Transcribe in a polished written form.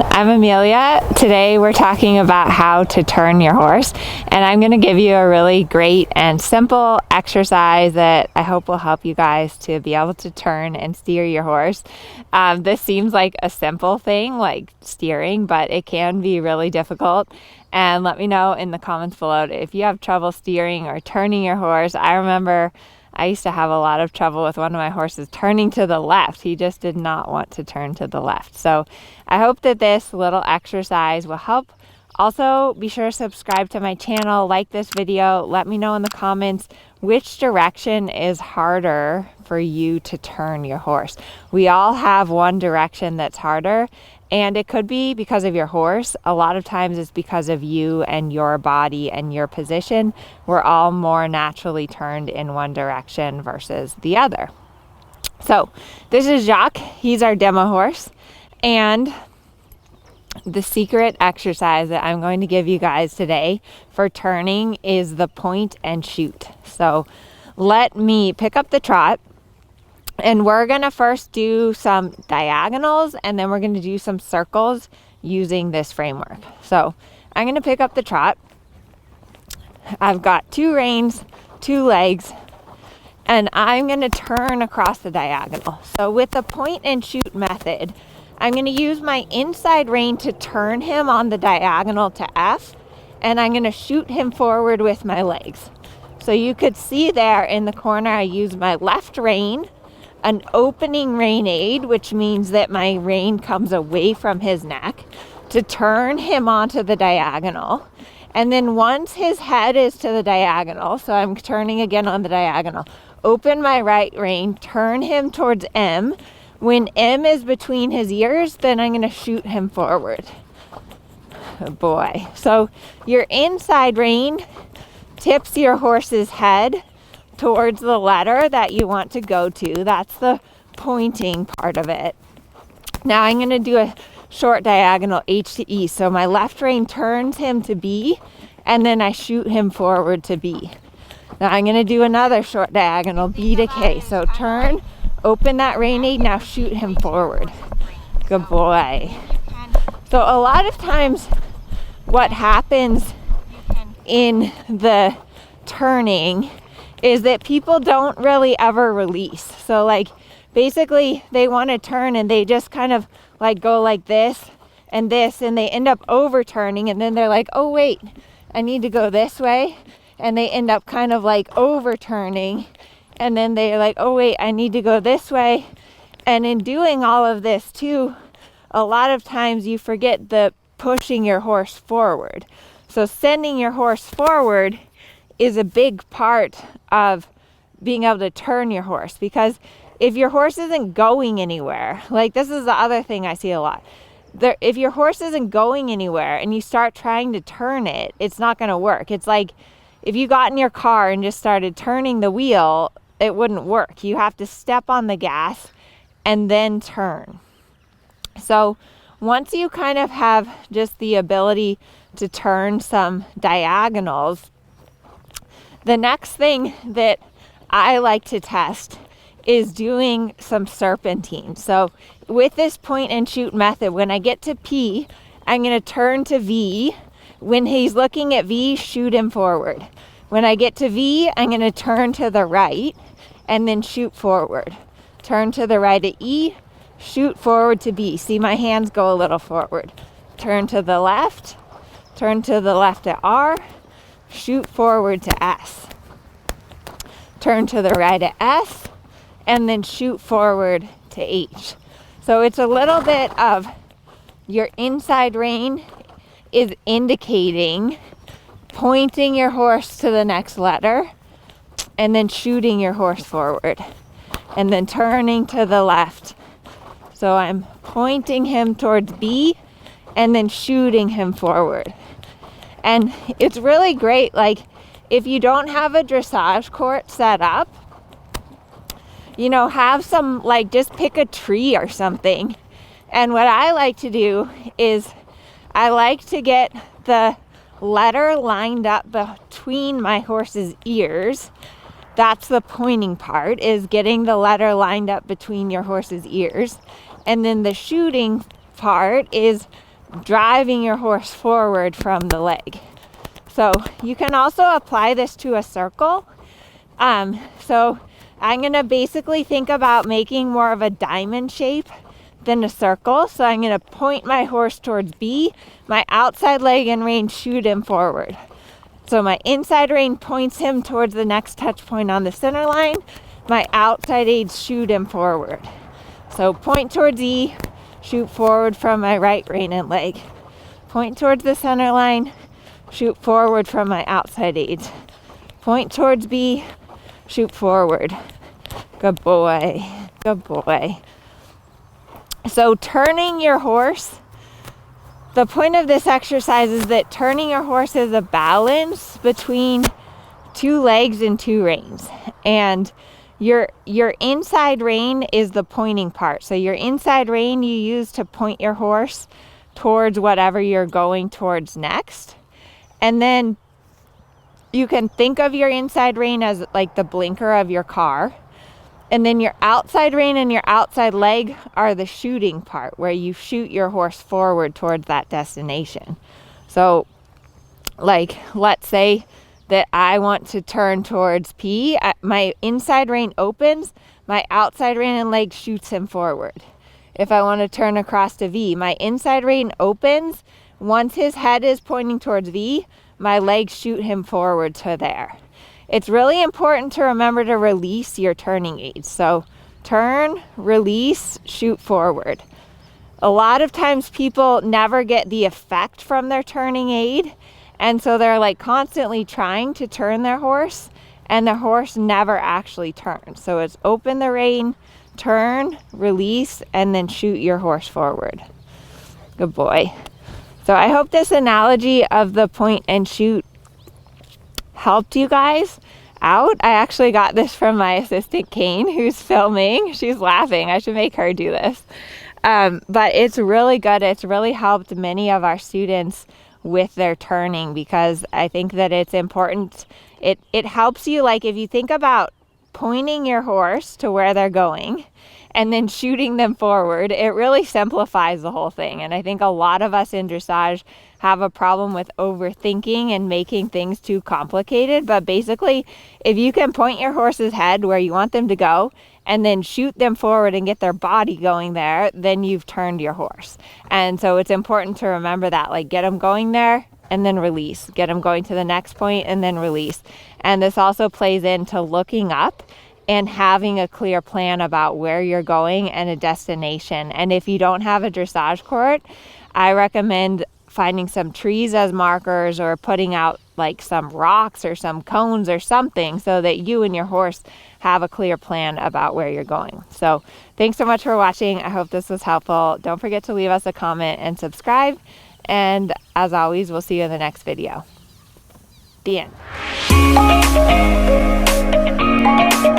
everyone, I'm Amelia. Today we're talking about how to turn your horse, and I'm going to give you a really great and simple exercise that I hope will help you guys to be able to turn and steer your horse. This seems like a simple thing like steering, but it can be really difficult. And let me know in the comments below if you have trouble steering or turning your horse. I remember I used to have a lot of trouble with one of my horses turning to the left. He just did not want to turn to the left. So I hope that this little exercise will help. Also, be sure to subscribe to my channel, like this video. Let me know in the comments which direction is harder for you to turn your horse. We all have one direction that's harder, and it could be because of your horse. A lot of times it's because of you and your body and your position. We're all more naturally turned in one direction versus the other. So this is Jacques. He's our demo horse. And the secret exercise that I'm going to give you guys today for turning is the point and shoot. So let me pick up the trot. And we're going to first do some diagonals, and then we're going to do some circles using this framework. So I'm going to pick up the trot. I've got 2 reins, 2 legs, and I'm going to turn across the diagonal. So with the point and shoot method, I'm going to use my inside rein to turn him on the diagonal to F, and I'm going to shoot him forward with my legs. So you could see there in the corner, I use my left rein, an opening rein aid, which means that my rein comes away from his neck, to turn him onto the diagonal. And then once his head is to the diagonal, so I'm turning again on the diagonal, open my right rein, turn him towards M. When M is between his ears, then I'm going to shoot him forward. Oh boy. So your inside rein tips your horse's head towards the letter that you want to go to. That's the pointing part of it. Now I'm going to do a short diagonal H to E. So my left rein turns him to B, and then I shoot him forward to B. Now I'm going to do another short diagonal B to K. So turn, open that rein aid, now shoot him forward. Good boy. So a lot of times what happens in the turning is that people don't really ever release. So like basically they want to turn and they just kind of like go like this, and they end up overturning, and then they're like, oh wait, I need to go this way, and they end up kind of like overturning, and then they're like, oh wait, I need to go this way. And in doing all of this too, a lot of times you forget the pushing your horse forward. So sending your horse forward is a big part of being able to turn your horse, because if your horse isn't going anywhere, like this is the other thing I see a lot. If your horse isn't going anywhere and you start trying to turn it, it's not going to work. It's like if you got in your car and just started turning the wheel, it wouldn't work. You have to step on the gas and then turn. So once you kind of have just the ability to turn some diagonals, the next thing that I like to test is doing some serpentines. So with this point and shoot method, when I get to P, I'm going to turn to V. When he's looking at V, shoot him forward. When I get to V, I'm going to turn to the right and then shoot forward. Turn to the right at E, shoot forward to B. See my hands go a little forward. Turn to the left at R, shoot forward to S. Turn to the right at S, and then shoot forward to H. So it's a little bit of your inside rein is indicating, pointing your horse to the next letter, and then shooting your horse forward, and then turning to the left. So I'm pointing him towards B, and then shooting him forward. And it's really great, like if you don't have a dressage court set up, have some, like just pick a tree or something. And what I like to do is I like to get the letter lined up between my horse's ears. That's the pointing part, is getting the letter lined up between your horse's ears. And then the shooting part is driving your horse forward from the leg. So you can also apply this to a circle. So I'm going to basically think about making more of a diamond shape than a circle. So I'm going to point my horse towards B, my outside leg and rein shoot him forward. So my inside rein points him towards the next touch point on the center line. My outside aids shoot him forward. So point towards E, shoot forward from my right rein and leg. Point towards the center line, shoot forward from my outside aids. Point towards B, shoot forward. Good boy. Good boy. So turning your horse, the point of this exercise is that turning your horse is a balance between two legs and two reins. And your inside rein is the pointing part. So your inside rein you use to point your horse towards whatever you're going towards next. And then you can think of your inside rein as like the blinker of your car. And then your outside rein and your outside leg are the shooting part, where you shoot your horse forward towards that destination. So like, let's say that I want to turn towards P, my inside rein opens, my outside rein and leg shoots him forward. If I want to turn across to V, my inside rein opens, once his head is pointing towards V, my legs shoot him forward to there. It's really important to remember to release your turning aids. So turn, release, shoot forward. A lot of times people never get the effect from their turning aid. And so they're like constantly trying to turn their horse and the horse never actually turns. So it's open the rein, turn, release, and then shoot your horse forward. Good boy. So I hope this analogy of the point and shoot helped you guys out. I actually got this from my assistant Kane, who's filming. She's laughing. I should make her do this. But it's really good. It's really helped many of our students with their turning, because I think that it's important. It helps you, like if you think about pointing your horse to where they're going and then shooting them forward, it really simplifies the whole thing. And I think a lot of us in dressage have a problem with overthinking and making things too complicated. But basically, if you can point your horse's head where you want them to go and then shoot them forward and get their body going there, then you've turned your horse. And so it's important to remember that, like, get them going there and then release. Get them going to the next point and then release. And this also plays into looking up and having a clear plan about where you're going and a destination. And if you don't have a dressage court, I recommend finding some trees as markers or putting out like some rocks or some cones or something so that you and your horse have a clear plan about where you're going. So thanks so much for watching. I hope this was helpful. Don't forget to leave us a comment and subscribe. And as always, we'll see you in the next video. The end.